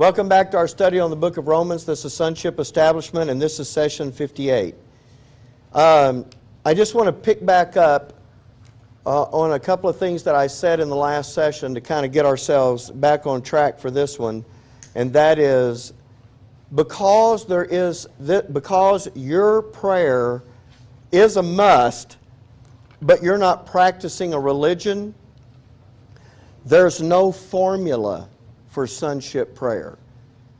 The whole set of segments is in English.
Welcome back to our study on the book of Romans. This is Sonship Establishment, and this is session 58. I just want to pick back up on a couple of things that I said in the last session to kind of get ourselves back on track for this one, and that is because your prayer is a must, but you're not practicing a religion, there's no formula for sonship prayer.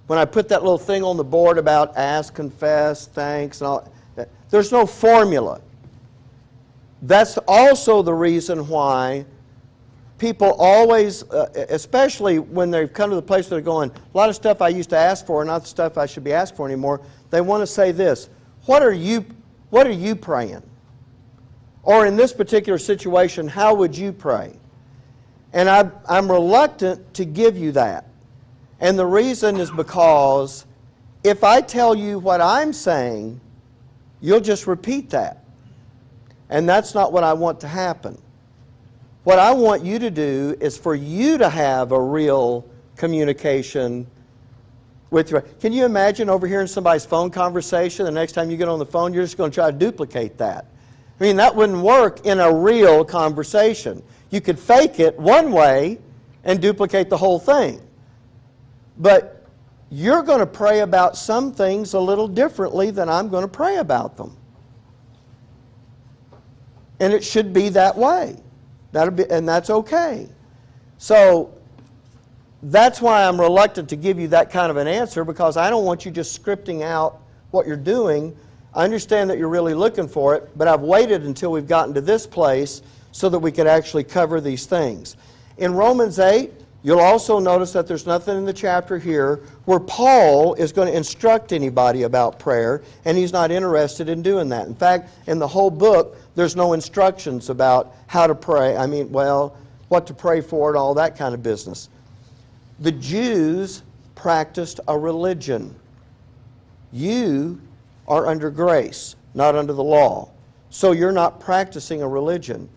When I put that little thing on the board about ask, confess, thanks, and all, there's no formula. That's also the reason why people always, especially when they've come to the place where they're going, a lot of stuff I used to ask for, not the stuff I should be asked for anymore, they want to say this, what are you praying? Or in this particular situation, how would you pray? And I'm reluctant to give you that. And the reason is because if I tell you what I'm saying, you'll just repeat that. And that's not what I want to happen. What I want you to do is for you to have a real communication with your... Can you imagine overhearing somebody's phone conversation, the next time you get on the phone, you're just going to try to duplicate that? I mean, that wouldn't work in a real conversation. You could fake it one way and duplicate the whole thing. But you're going to pray about some things a little differently than I'm going to pray about them. And it should be that way. And that's okay. So that's why I'm reluctant to give you that kind of an answer, because I don't want you just scripting out what you're doing. I understand that you're really looking for it, but I've waited until we've gotten to this place so that we could actually cover these things. In Romans 8, you'll also notice that there's nothing in the chapter here where Paul is going to instruct anybody about prayer, and he's not interested in doing that. In fact, in the whole book, there's no instructions about how to pray. What to pray for and all that kind of business. The Jews practiced a religion. You are under grace, not under the law. So you're not practicing a religion.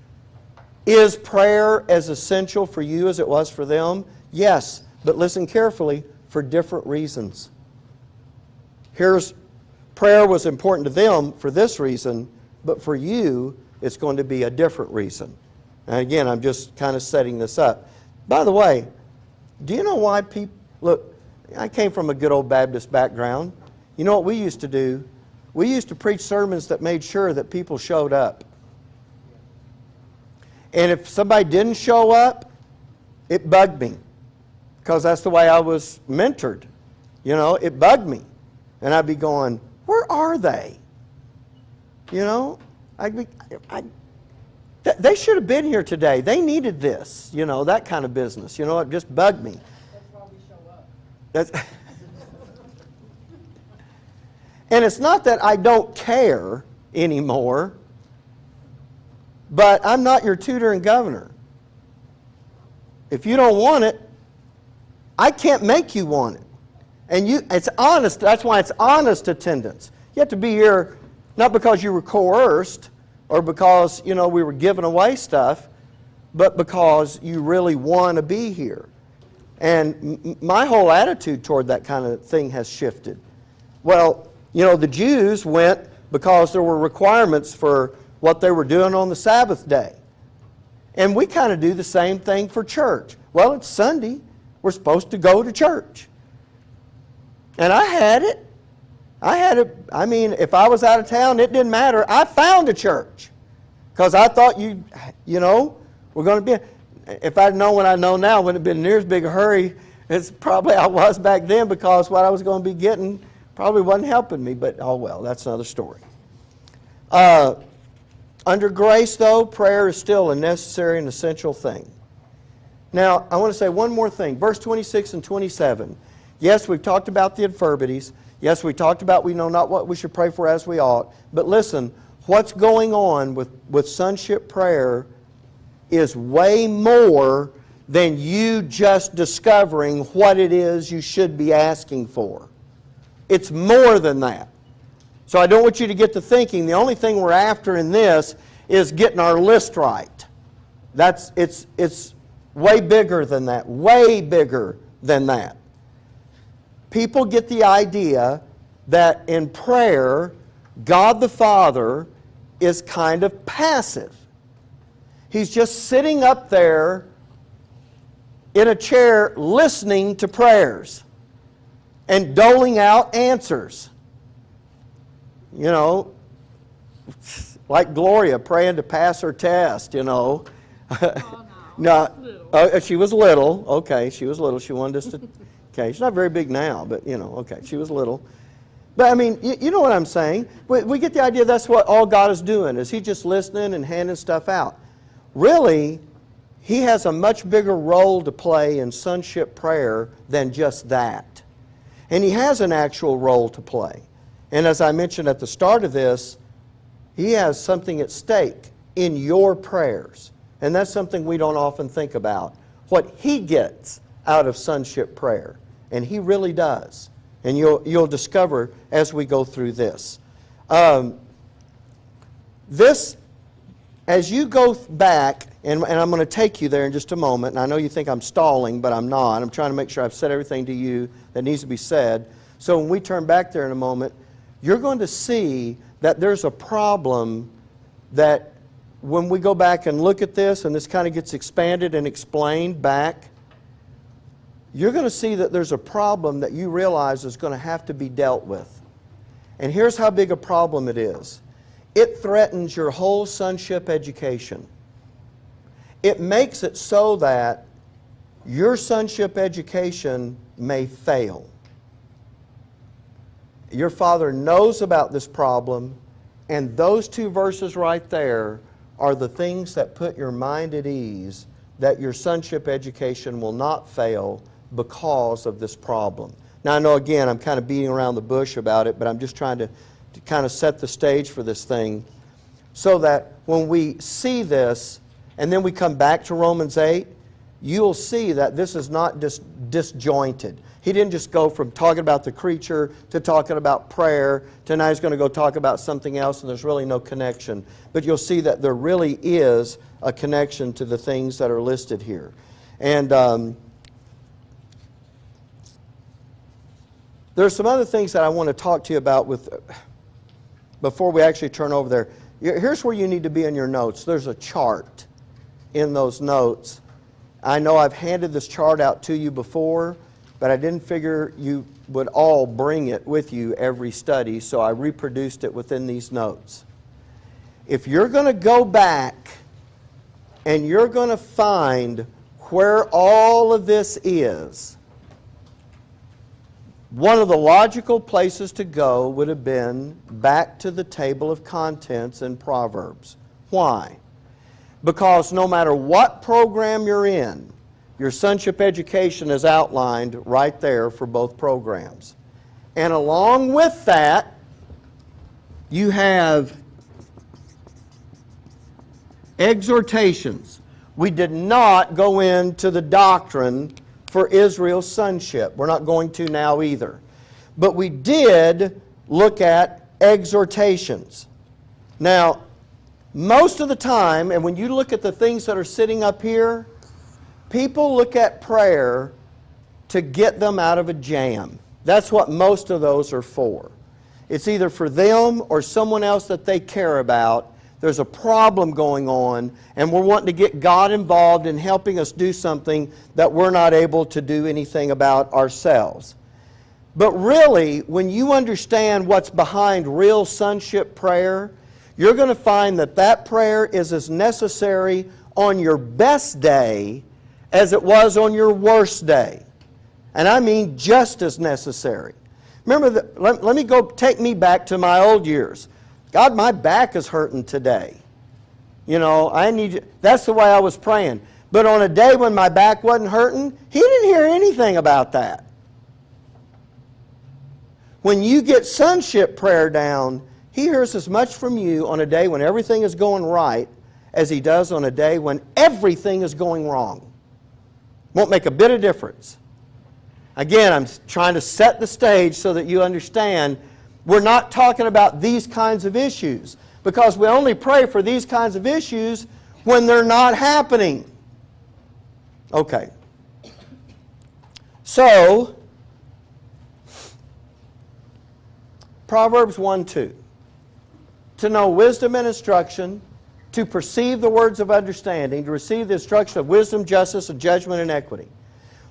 Is prayer as essential for you as it was for them? Yes, but listen carefully, for different reasons. Prayer was important to them for this reason, but for you, it's going to be a different reason. And again, I'm just kind of setting this up. By the way, do you know why people... Look, I came from a good old Baptist background. You know what we used to do? We used to preach sermons that made sure that people showed up. And if somebody didn't show up, it bugged me, because that's the way I was mentored. You know, it bugged me. And I'd be going, where are they? You know, they should have been here today. They needed this, you know, that kind of business. You know, it just bugged me. That's why we show up. And it's not that I don't care anymore, but I'm not your tutor and governor. If you don't want it, I can't make you want it. And it's honest. That's why it's honest attendance. You have to be here not because you were coerced or because, you know, we were giving away stuff, but because you really want to be here. And my whole attitude toward that kind of thing has shifted. Well, you know, the Jews went because there were requirements for what they were doing on the Sabbath day. And we kind of do the same thing for church. Well, it's Sunday. We're supposed to go to church. And I had it. I mean, if I was out of town, it didn't matter. I found a church. Because I thought you know, we're going to be... If I'd known what I know now, it wouldn't have been near as big a hurry as probably I was back then, because what I was going to be getting probably wasn't helping me. But, oh well, that's another story. Under grace, though, prayer is still a necessary and essential thing. Now, I want to say one more thing. Verse 26 and 27. Yes, we've talked about the infirmities. Yes, we talked about we know not what we should pray for as we ought. But listen, what's going on with sonship prayer is way more than you just discovering what it is you should be asking for. It's more than that. So I don't want you to get to thinking the only thing we're after in this is getting our list right. It's way bigger than that. Way bigger than that. people get the idea that in prayer, God the Father is kind of passive. He's just sitting up there in a chair listening to prayers and doling out answers. You know, like Gloria praying to pass her test, you know. Oh, No, she was little. Okay, she was little. She wanted us to. Okay, she's not very big now, but you know. Okay, she was little. But I mean, you know what I'm saying. We get the idea that's what all God is doing, is He's just listening and handing stuff out. Really, He has a much bigger role to play in sonship prayer than just that. And He has an actual role to play. And as I mentioned at the start of this, He has something at stake in your prayers. And that's something we don't often think about. What He gets out of sonship prayer. And He really does. And you'll discover as we go through this. As you go back, and I'm going to take you there in just a moment, and I know you think I'm stalling, but I'm not. I'm trying to make sure I've said everything to you that needs to be said. So when we turn back there in a moment, you're going to see that there's a problem that when we go back and look at this, and this kind of gets expanded and explained back, you're going to see that there's a problem that you realize is going to have to be dealt with. And here's how big a problem it is. It threatens your whole sonship education. It makes it so that your sonship education may fail. Your Father knows about this problem, and those two verses right there are the things that put your mind at ease that your sonship education will not fail because of this problem. Now I know again I'm kind of beating around the bush about it, but I'm just trying to kind of set the stage for this thing so that when we see this and then we come back to Romans 8, you'll see that this is not just disjointed. He didn't just go from talking about the creature to talking about prayer to now he's going to go talk about something else and there's really no connection. But you'll see that there really is a connection to the things that are listed here. And there's some other things that I want to talk to you about before we actually turn over there. Here's where you need to be in your notes. There's a chart in those notes. I know I've handed this chart out to you before, but I didn't figure you would all bring it with you every study, so I reproduced it within these notes. If you're going to go back and you're going to find where all of this is, one of the logical places to go would have been back to the table of contents in Proverbs. Why? Because no matter what program you're in, your sonship education is outlined right there for both programs. And along with that, you have exhortations. We did not go into the doctrine for Israel's sonship. We're not going to now either. But we did look at exhortations. Now, most of the time, and when you look at the things that are sitting up here, people look at prayer to get them out of a jam. That's what most of those are for. It's either for them or someone else that they care about. There's a problem going on, and we're wanting to get God involved in helping us do something that we're not able to do anything about ourselves. But really, when you understand what's behind real sonship prayer, you're going to find that that prayer is as necessary on your best day as it was on your worst day. And I mean just as necessary. Remember, let me take me back to my old years. God, my back is hurting today. You know, I need you. That's the way I was praying. But on a day when my back wasn't hurting, He didn't hear anything about that. When you get sonship prayer down, He hears as much from you on a day when everything is going right as He does on a day when everything is going wrong. Won't make a bit of difference. Again, I'm trying to set the stage so that you understand we're not talking about these kinds of issues, because we only pray for these kinds of issues when they're not happening. Okay. So, Proverbs 1:2. To know wisdom and instruction, to perceive the words of understanding, to receive the instruction of wisdom, justice, and judgment and equity.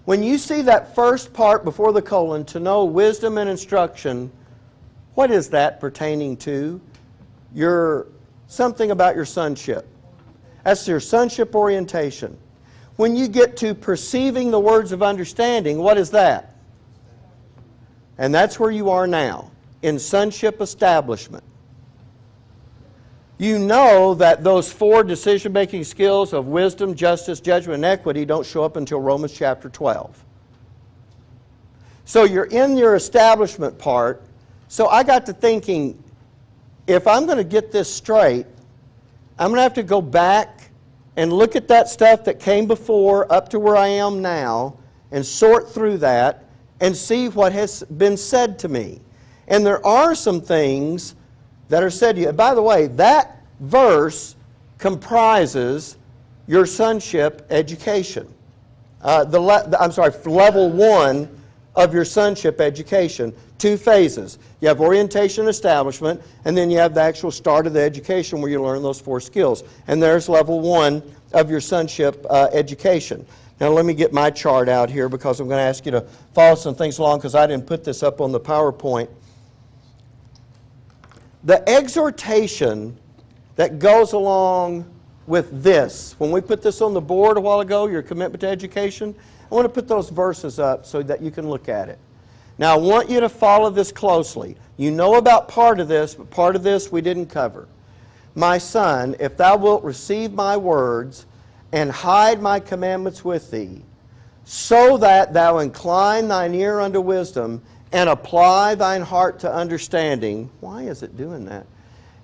When you see that first part before the colon, to know wisdom and instruction, what is that pertaining to? Something about your sonship. That's your sonship orientation. When you get to perceiving the words of understanding, what is that? And that's where you are now, in sonship establishment. You know that those 4 decision-making skills of wisdom, justice, judgment, and equity don't show up until Romans chapter 12. So you're in your establishment part. So I got to thinking, if I'm going to get this straight, I'm going to have to go back and look at that stuff that came before up to where I am now and sort through that and see what has been said to me. And there are some things that are said to you. By the way, that verse comprises your sonship education. Level 1 of your sonship education. 2 phases. You have orientation and establishment, and then you have the actual start of the education where you learn those 4 skills. And there's level 1 of your sonship education. Now let me get my chart out here because I'm going to ask you to follow some things along because I didn't put this up on the PowerPoint. The exhortation that goes along with this, when we put this on the board a while ago, your commitment to education, I want to put those verses up so that you can look at it. Now I want you to follow this closely. You know about part of this, but part of this we didn't cover. My son, if thou wilt receive my words and hide my commandments with thee, so that thou incline thine ear unto wisdom and apply thine heart to understanding. Why is it doing that?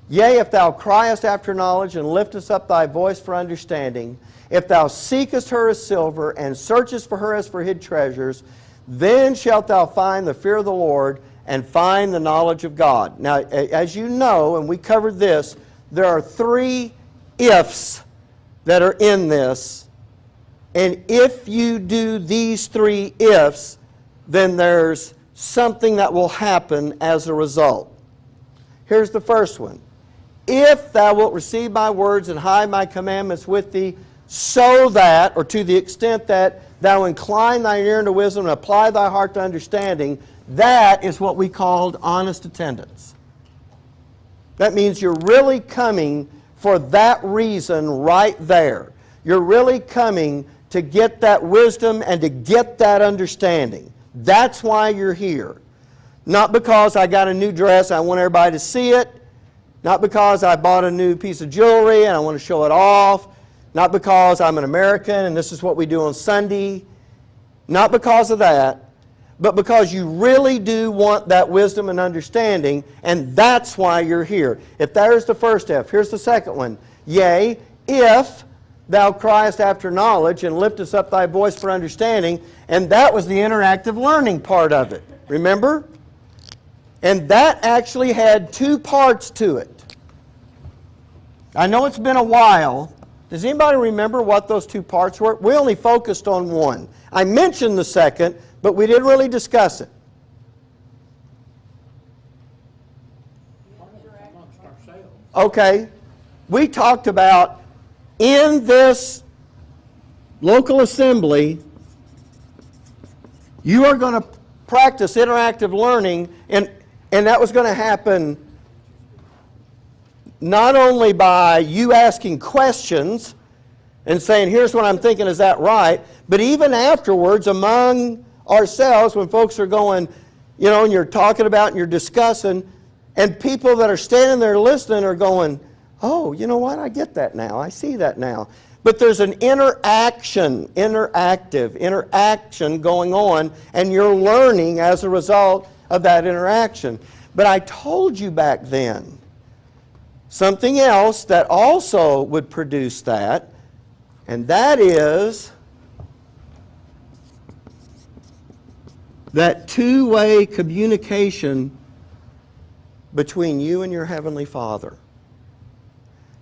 Yea, if thou criest after knowledge and liftest up thy voice for understanding, if thou seekest her as silver and searchest for her as for hid treasures, then shalt thou find the fear of the Lord and find the knowledge of God. Now, as you know, and we covered this, there are 3 ifs that are in this. And if you do these 3 ifs, then there's something that will happen as a result. Here's the first one. If thou wilt receive my words and hide my commandments with thee, so that, or to the extent that thou incline thine ear unto wisdom and apply thy heart to understanding, that is what we called honest attendance. That means you're really coming for that reason right there. You're really coming to get that wisdom and to get that understanding. That's why you're here. Not because I got a new dress, I want everybody to see it. Not because I bought a new piece of jewelry and I want to show it off. Not because I'm an American and this is what we do on Sunday. Not because of that, but because you really do want that wisdom and understanding, and that's why you're here. If there's the first F, here's the second one. Yea, if thou criest after knowledge and liftest up thy voice for understanding, and that was the interactive learning part of it. Remember? And that actually had 2 parts to it. I know it's been a while. Does anybody remember what those 2 parts were? We only focused on one. I mentioned the second, but we didn't really discuss it. Okay. We talked about in this local assembly, you are going to practice interactive learning, and that was going to happen not only by you asking questions and saying, here's what I'm thinking, is that right? But even afterwards, among ourselves, when folks are going, you know, and you're talking about and you're discussing, and people that are standing there listening are going, oh, you know what, I get that now, I see that now. But there's an interaction going on, and you're learning as a result of that interaction. But I told you back then, something else that also would produce that, and that is that 2-way communication between you and your Heavenly Father.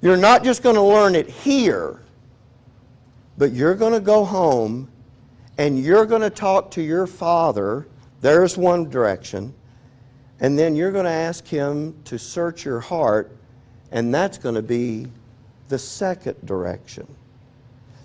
You're not just going to learn it here, but you're going to go home and you're going to talk to your Father. There's one direction. And then you're going to ask Him to search your heart, and that's going to be the second direction.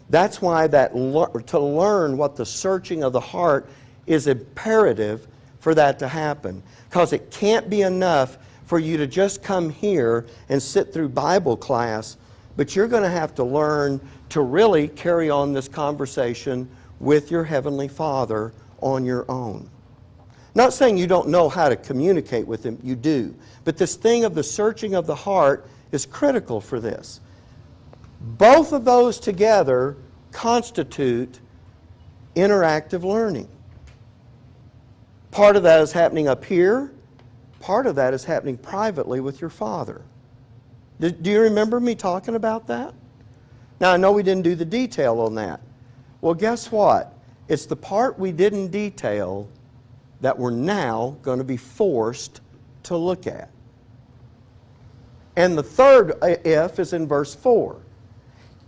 That's why to learn what the searching of the heart is imperative for that to happen. Because it can't be enough for you to just come here and sit through Bible class, but you're going to have to learn to really carry on this conversation with your Heavenly Father on your own. Not saying you don't know how to communicate with Him, you do. But this thing of the searching of the heart is critical for this. Both of those together constitute interactive learning. Part of that is happening up here. Part of that is happening privately with your Father. Do you remember me talking about that? Now, I know we didn't do the detail on that. Well, guess what? It's the part we didn't detail that we're now going to be forced to look at. And the third if is in verse 4.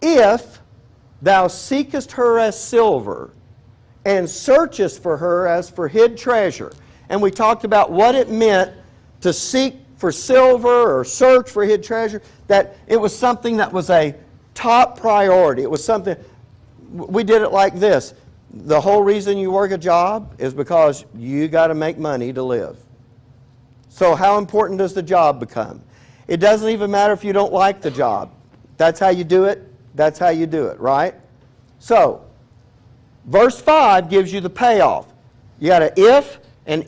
If thou seekest her as silver, and searchest for her as for hid treasure. And we talked about what it meant to seek for silver or search for hid treasure, that it was something that was a top priority. It was something, we did it like this. The whole reason you work a job is because you got to make money to live. So how important does the job become? It doesn't even matter if you don't like the job. That's how you do it. That's how you do it, right? So, verse 5 gives you the payoff. You got an if, and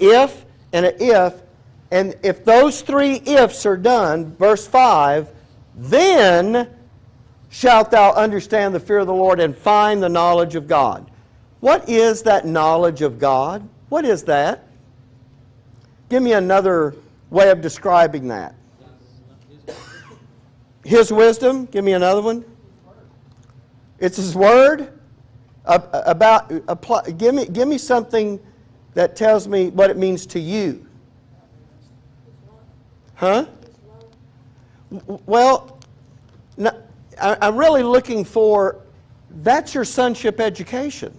an if. And if those three ifs are done, verse 5, then shalt thou understand the fear of the Lord and find the knowledge of God. What is that knowledge of God? What is that? Give me another way of describing that. His wisdom. Give me another one. It's His Word. Give me something that tells me what it means to you. Huh? Well, I'm really looking for, that's your sonship education.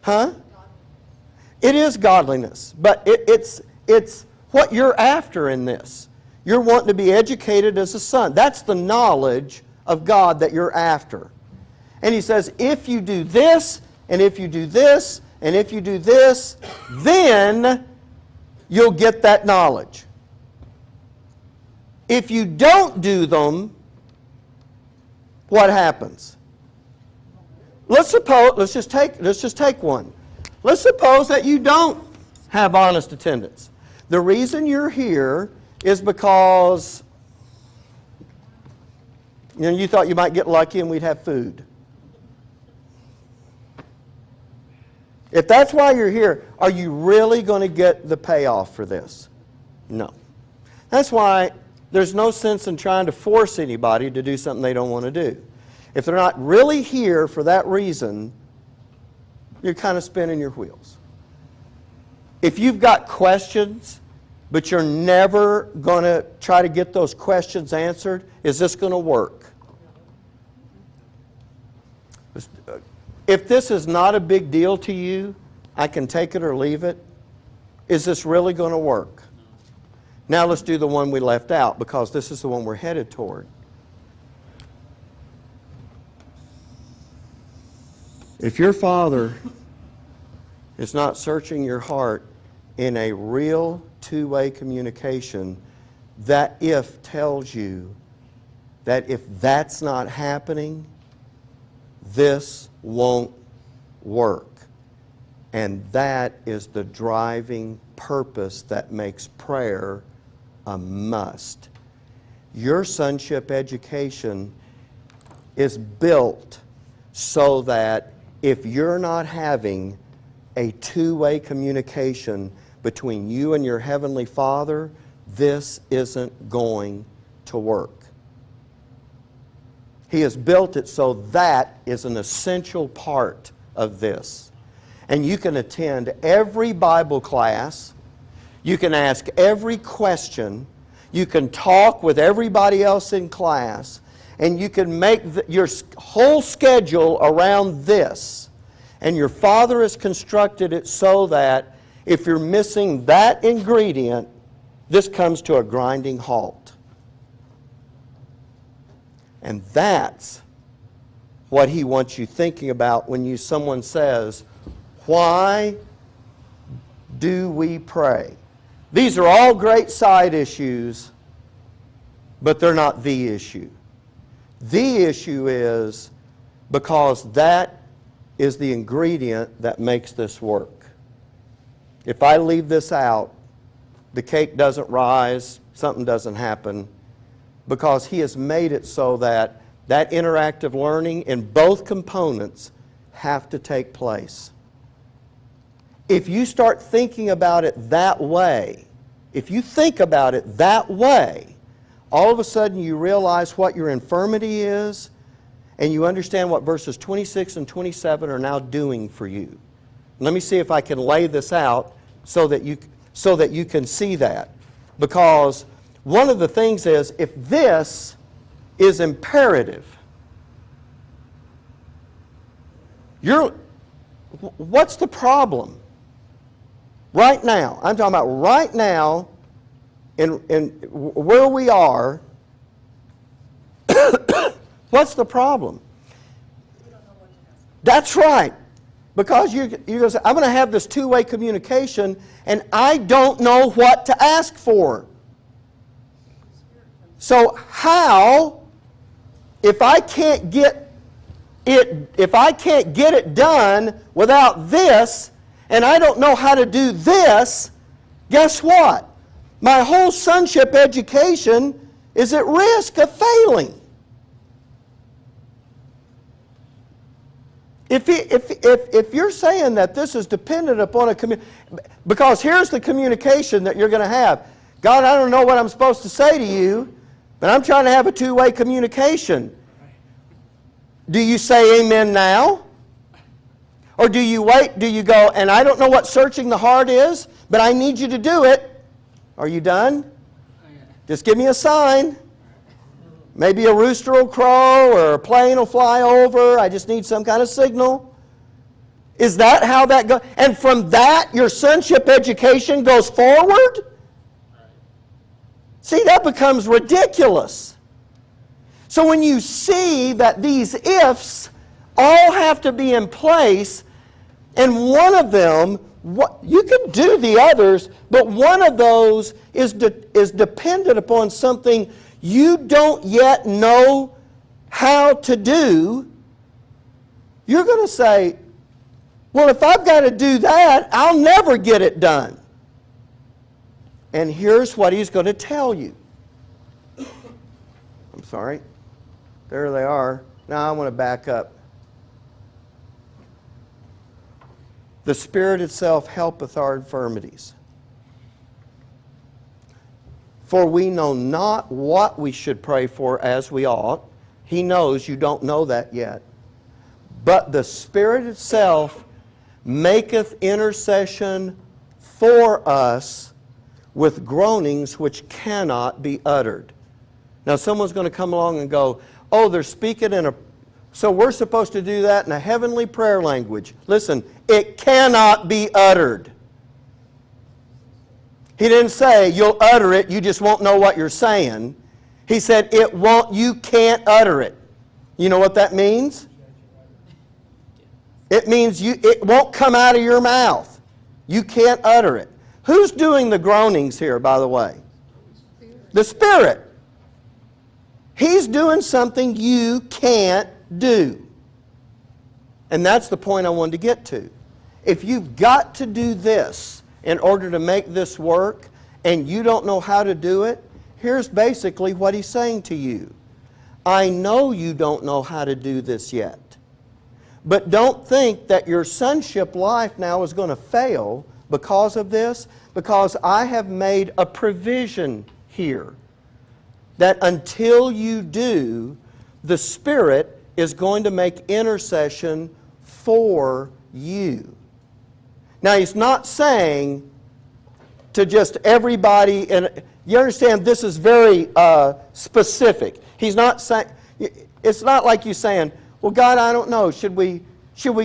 Huh? It is godliness, but it's what you're after in this. You're wanting to be educated as a son. That's the knowledge of God that you're after. And He says, if you do this, and if you do this, and if you do this, then you'll get that knowledge. If you don't do them, what happens? Let's just take one. Let's suppose that you don't have honest attendance. The reason you're here is because you thought you might get lucky and we'd have food. If that's why you're here, are you really going to get the payoff for this? No. That's why there's no sense in trying to force anybody to do something they don't want to do. If they're not really here for that reason, you're kind of spinning your wheels. If you've got questions, but you're never going to try to get those questions answered, is this going to work? If this is not a big deal to you, I can take it or leave it. Is this really going to work? Now let's do the one we left out, because this is the one we're headed toward. If your Father is not searching your heart in a real two-way communication, that if tells you that if that's not happening, this won't work. And that is the driving purpose that makes prayer a must. Your sonship education is built so that if you're not having a two-way communication between you and your Heavenly Father, this isn't going to work. He has built it so that is an essential part of this. And you can attend every Bible class, you can ask every question, you can talk with everybody else in class, and you can make your whole schedule around this. And your Father has constructed it so that If you're missing that ingredient, this comes to a grinding halt. And that's what he wants you thinking about when someone says, why do we pray? These are all great side issues, but they're not the issue. The issue is because that is the ingredient that makes this work. If I leave this out, the cake doesn't rise, something doesn't happen, because he has made it so that that interactive learning in both components have to take place. If you start thinking about it that way, if you think about it that way, all of a sudden you realize what your infirmity is, and you understand what verses 26 and 27 are now doing for you. Let me see if I can lay this out so that you can see that. Because one of the things is, if this is imperative, what's the problem? Right now, I'm talking about right now, in where we are, what's the problem? That's right. Because you're going to say, I'm going to have this two-way communication, and I don't know what to ask for. So how, if I can't get it done without this, and I don't know how to do this, guess what? My whole sonship education is at risk of failing. If you're saying that this is dependent upon a community, because here's the communication that you're going to have. God, I don't know what I'm supposed to say to you, but I'm trying to have a two-way communication. Do you say amen now? Or do you wait? Do you go, and I don't know what searching the heart is, but I need you to do it. Are you done? Just give me a sign. Maybe a rooster will crow or a plane will fly over. I just need some kind of signal. Is that how that goes? And from that, your sonship education goes forward? See, that becomes ridiculous. So when you see that these ifs all have to be in place, and one of them, you can do the others, but one of those is dependent upon something you don't yet know how to do, you're going to say, well, if I've got to do that, I'll never get it done. And here's what he's going to tell you. I'm sorry. There they are. Now I want to back up. The Spirit itself helpeth our infirmities. For we know not what we should pray for as we ought. He knows you don't know that yet. But the Spirit itself maketh intercession for us with groanings which cannot be uttered. Now someone's going to come along and go, oh, they're speaking so we're supposed to do that in a heavenly prayer language. Listen, it cannot be uttered. He didn't say you'll utter it, you just won't know what you're saying. He said you can't utter it. You know what that means? It means it won't come out of your mouth. You can't utter it. Who's doing the groanings here, by the way? The Spirit. He's doing something you can't do. And that's the point I wanted to get to. If you've got to do this in order to make this work, and you don't know how to do it, here's basically what he's saying to you. I know you don't know how to do this yet. But don't think that your sonship life now is going to fail because of this, because I have made a provision here that until you do, the Spirit is going to make intercession for you. Now, he's not saying to just everybody, and you understand this is very specific. He's not saying, it's not like you saying, well, God, I don't know, should we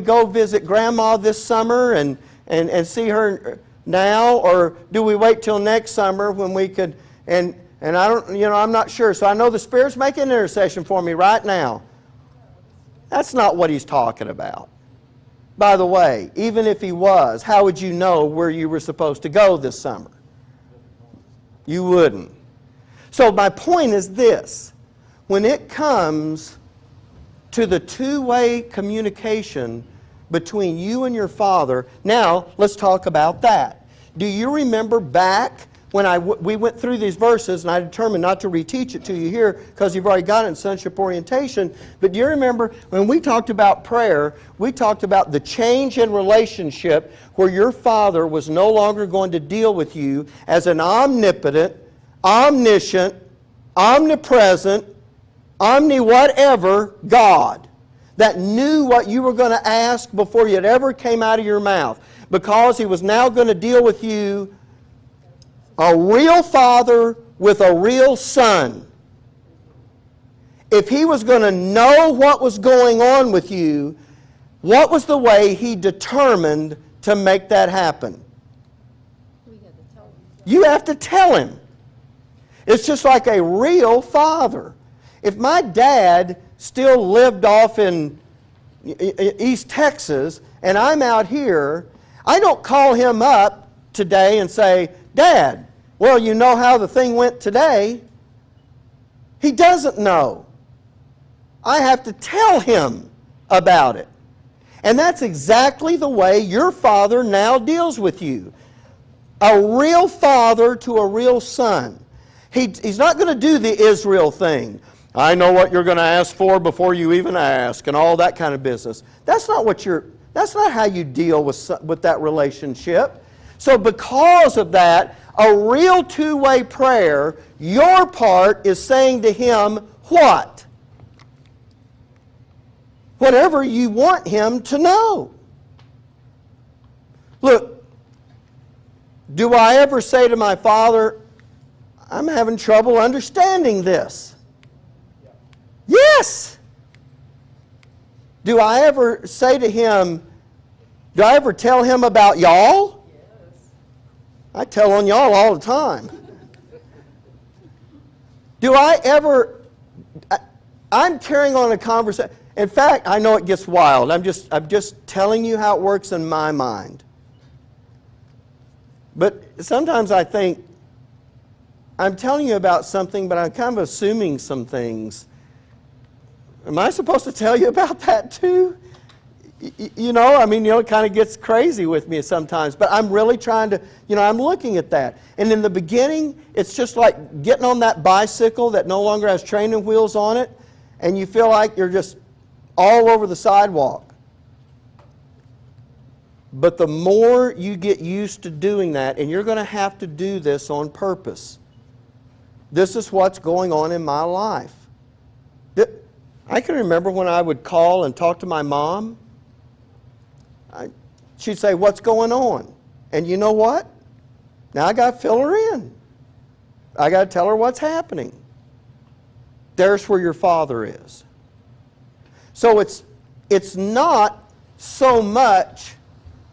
go visit Grandma this summer and see her? now, or do we wait till next summer when we could, and I don't, I'm not sure. So I know the Spirit's making intercession for me right now. That's not what he's talking about. By the way, even if he was, how would you know where you were supposed to go this summer? You wouldn't. So my point is this. When it comes to the two-way communication between you and your Father, now let's talk about that. Do you remember back when we went through these verses, and I determined not to reteach it to you here because you've already got it in Sonship orientation, but do you remember when we talked about prayer, we talked about the change in relationship where your Father was no longer going to deal with you as an omnipotent, omniscient, omnipresent, omni-whatever God that knew what you were going to ask before it ever came out of your mouth, because he was now going to deal with you, a real father with a real son. If he was going to know what was going on with you, what was the way he determined to make that happen? You have to tell him. It's just like a real father. If my dad still lived off in East Texas and I'm out here, I don't call him up today and say, Dad, well, you know how the thing went today. He doesn't know. I have to tell him about it. And that's exactly the way your Father now deals with you. A real father to a real son. He's not going to do the Israel thing. I know what you're going to ask for before you even ask, and all that kind of business. That's not how you deal with that relationship. So because of that, a real two-way prayer, your part is saying to him, what? Whatever you want him to know. Look, do I ever say to my Father, I'm having trouble understanding this? Yes. Do I ever say to him, do I ever tell him about y'all? Yes. I tell on y'all all the time. Do I ever, I'm carrying on a conversation. In fact, I know it gets wild. I'm just telling you how it works in my mind. But sometimes I think, I'm telling you about something, but I'm kind of assuming some things. Am I supposed to tell you about that too? It kind of gets crazy with me sometimes. But I'm really trying to, I'm looking at that. And in the beginning, it's just like getting on that bicycle that no longer has training wheels on it, and you feel like you're just all over the sidewalk. But the more you get used to doing that, and you're going to have to do this on purpose. This is what's going on in my life. I can remember when I would call and talk to my mom. She'd say, what's going on? And you know what? Now I got to fill her in. I got to tell her what's happening. There's where your Father is. So it's not so much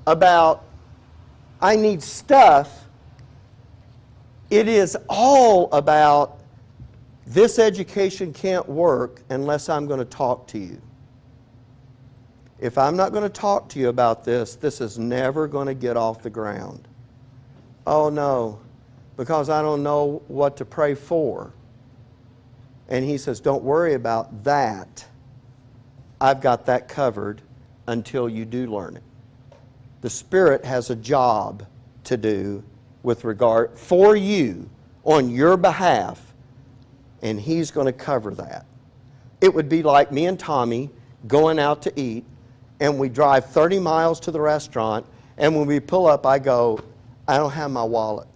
about I need stuff. It is all about this education can't work unless I'm going to talk to you. If I'm not going to talk to you about this, this is never going to get off the ground. Oh no, because I don't know what to pray for. And he says, don't worry about that. I've got that covered until you do learn it. The Spirit has a job to do with regard for you on your behalf, and he's going to cover that. It would be like me and Tommy going out to eat, and we drive 30 miles to the restaurant, and when we pull up, I go, I don't have my wallet.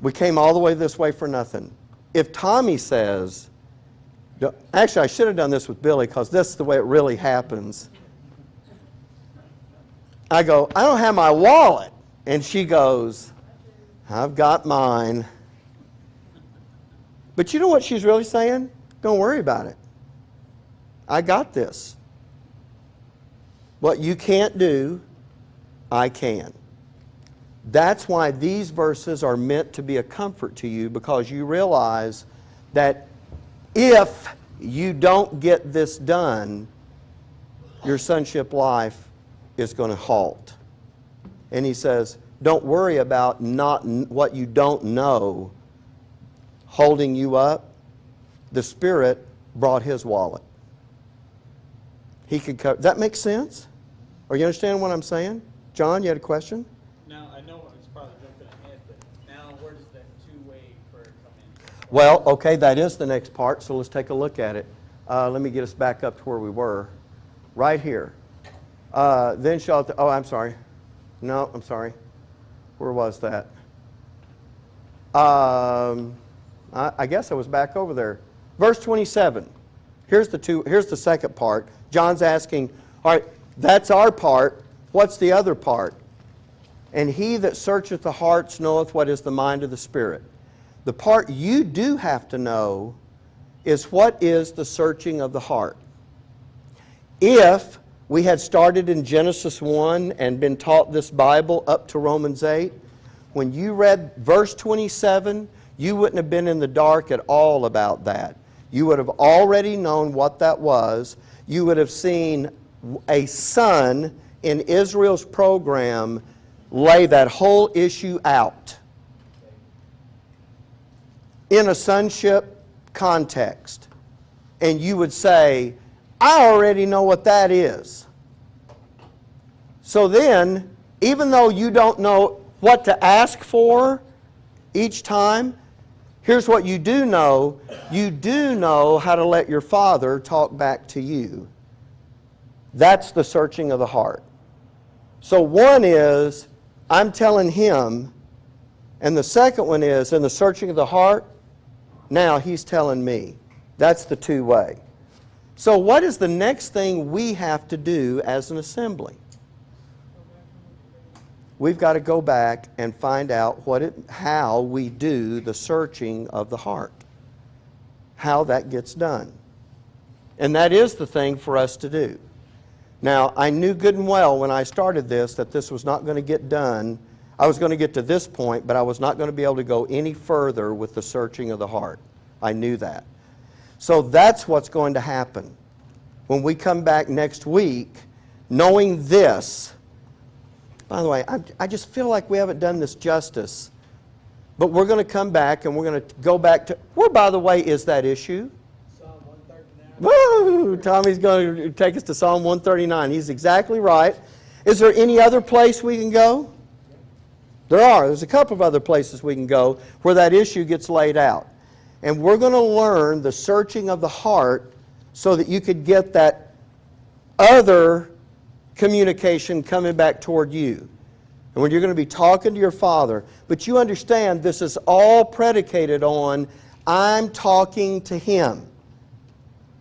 We came all the way this way for nothing. If Tommy says, actually I should have done this with Billy because this is the way it really happens. I go, I don't have my wallet. And she goes, I've got mine. But you know what she's really saying? Don't worry about it. I got this. What you can't do, I can. That's why these verses are meant to be a comfort to you, because you realize that if you don't get this done, your sonship life is going to halt. And he says, don't worry about not what you don't know holding you up. The Spirit brought His wallet. He could cover. Does that make sense? Are you understanding what I'm saying? John, you had a question? Now, I know it's probably jumping ahead, but now where does that two-way prayer come in? Well, okay, that is the next part, so let's take a look at it. Let me get us back up to where we were. Right here. Then shall... Oh, I'm sorry. No, I'm sorry. Where was that? I guess I was back over there. Verse 27. Here's the second part. John's asking, all right, that's our part. What's the other part? And he that searcheth the hearts knoweth what is the mind of the Spirit. The part you do have to know is what is the searching of the heart. If we had started in Genesis 1 and been taught this Bible up to Romans 8, when you read verse 27, you wouldn't have been in the dark at all about that. You would have already known what that was. You would have seen a son in Israel's program lay that whole issue out in a sonship context. And you would say, I already know what that is. So then, even though you don't know what to ask for each time, here's what you do know. You do know how to let your Father talk back to you. That's the searching of the heart. So one is, I'm telling Him, and the second one is, in the searching of the heart, now He's telling me. That's the two-way. So what is the next thing we have to do as an assembly? We've got to go back and find out how we do the searching of the heart. How that gets done. And that is the thing for us to do. Now, I knew good and well when I started this that this was not going to get done. I was going to get to this point, but I was not going to be able to go any further with the searching of the heart. I knew that. So that's what's going to happen. When we come back next week, knowing this. By the way, I just feel like we haven't done this justice. But we're going to come back and we're going to go back to... Where, by the way, is that issue? Psalm 139. Woo! Tommy's going to take us to Psalm 139. He's exactly right. Is there any other place we can go? There are. There's a couple of other places we can go where that issue gets laid out. And we're going to learn the searching of the heart so that you could get that other communication coming back toward you. And when you're going to be talking to your Father, but you understand this is all predicated on I'm talking to Him.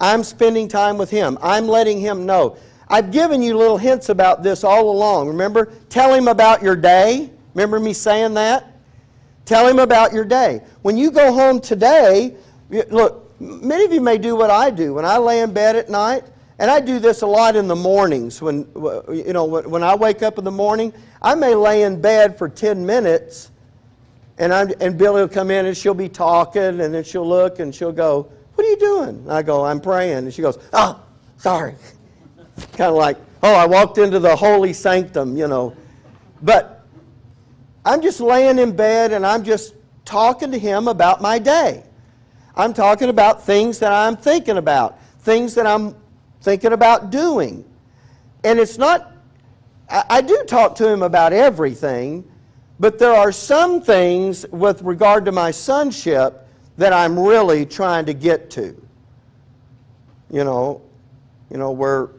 I'm spending time with Him. I'm letting Him know. I've given you little hints about this all along. Remember? Tell Him about your day. Remember me saying that? Tell Him about your day. When you go home today, look, many of you may do what I do. When I lay in bed at night, and I do this a lot in the mornings. When I wake up in the morning, I may lay in bed for 10 minutes, and Billy will come in and she'll be talking, and then she'll look and she'll go, "What are you doing?" And I go, "I'm praying." And she goes, "Oh, sorry." Kind of like, "Oh, I walked into the holy sanctum," But I'm just laying in bed and I'm just talking to Him about my day. I'm talking about things that I'm thinking about, things that I'm thinking about doing. And it's not, I do talk to Him about everything, but there are some things with regard to my sonship that I'm really trying to get to. We're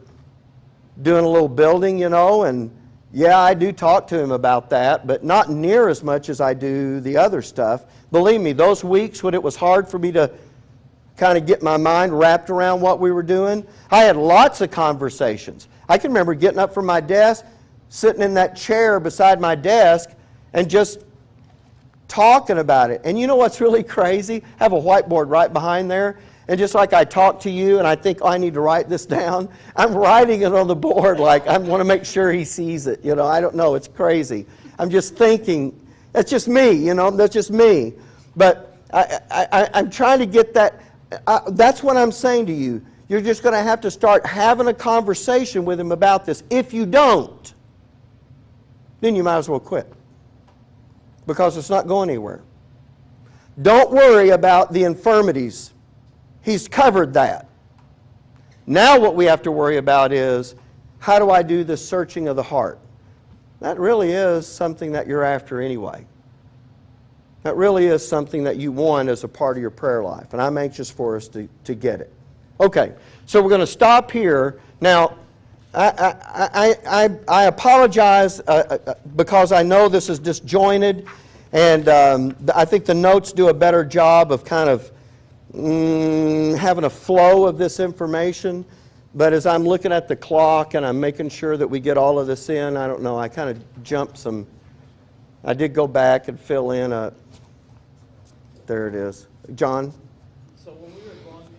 doing a little building, and yeah, I do talk to Him about that, but not near as much as I do the other stuff. Believe me, those weeks when it was hard for me to kind of get my mind wrapped around what we were doing, I had lots of conversations. I can remember getting up from my desk, sitting in that chair beside my desk, and just talking about it. And you know what's really crazy? I have a whiteboard right behind there, And just like I talk to you and I think, oh, I need to write this down, I'm writing it on the board like I want to make sure he sees it. You know, I don't know. It's crazy. I'm just thinking. That's just me, you know. That's just me. But I'm trying to get that. That's what I'm saying to you. You're just going to have to start having a conversation with him about this. If you don't, then you might as well quit. Because it's not going anywhere. Don't worry about the infirmities. He's covered that. Now what we have to worry about is, how do I do the searching of the heart? That really is something that you're after anyway. That really is something that you want as a part of your prayer life. And I'm anxious for us to get it. Okay, so we're going to stop here. Now, I apologize because I know this is disjointed. And I think the notes do a better job of kind of having a flow of this information. But as I'm looking at the clock and I'm making sure that we get all of this in, I don't know, I kind of jumped some. I did go back and fill in a, there it is. John? So when we were